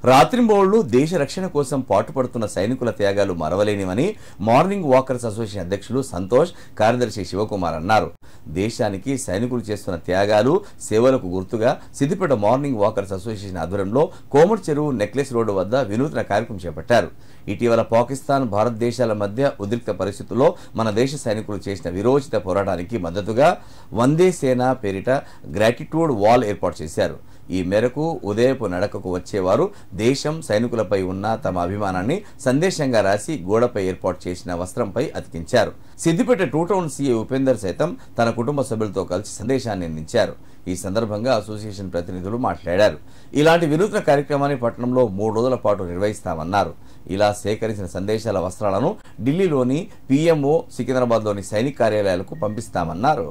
రాత్రింబవళ్లు దేశ రక్షణ కోసం పాటుపడుతున్న సైనికుల త్యాగాలు మరవలేనివని మార్నింగ్ వాకర్స్ అసోసియేషన్ అధ్యక్షులు సంతోష్, కార్యదర్శి శివకుమార్ అన్నారు. దేశానికి సైనికులు చేస్తున్న త్యాగాలు, సేవలకు గుర్తుగా సిద్దిపేట మార్నింగ్ వాకర్స్ అసోసియేషన్ ఆధ్వర్యంలో కోమటి చెరువు నెక్లెస్ రోడ్డు వద్ద వినూత్న కార్యక్రమం చేపట్టారు. ఇటీవల పాకిస్తాన్, భారతదేశాల మధ్య ఉద్రిక్త పరిస్థితుల్లో మన దేశ సైనికులు చేసిన విరోచిత పోరాటానికి మద్దతుగా వందే సేన పేరిట గ్రాటిట్యూడ్ వాల్ ఏర్పాటు చేశారు. ఈ మేరకు ఉదయపు నడకకు వచ్చేవారు దేశం, సైనికులపై ఉన్న తమ అభిమానాన్ని సందేశంగా రాసి గోడపై ఏర్పాటు చేసిన వస్త్రంపై అతికించారు. సిద్దిపేట 2 టౌన్ సీఏ ఉపేందర్ సైతం తన కుటుంబ సభ్యులతో కలిసి సందేశాన్ని అందించారు. ఈ సందర్భంగా అసోసియేషన్ ప్రతినిధులు మాట్లాడారు. ఇలాంటి వినూత్న కార్యక్రమాన్ని పట్టణంలో 3 రోజుల పాటు నిర్వహిస్తామన్నారు. ఇలా సేకరించిన సందేశాల వస్త్రాలను ఢిల్లీలోని PMO, సికింద్రాబాద్లోని సైనిక కార్యాలయాలకు పంపిస్తామన్నారు.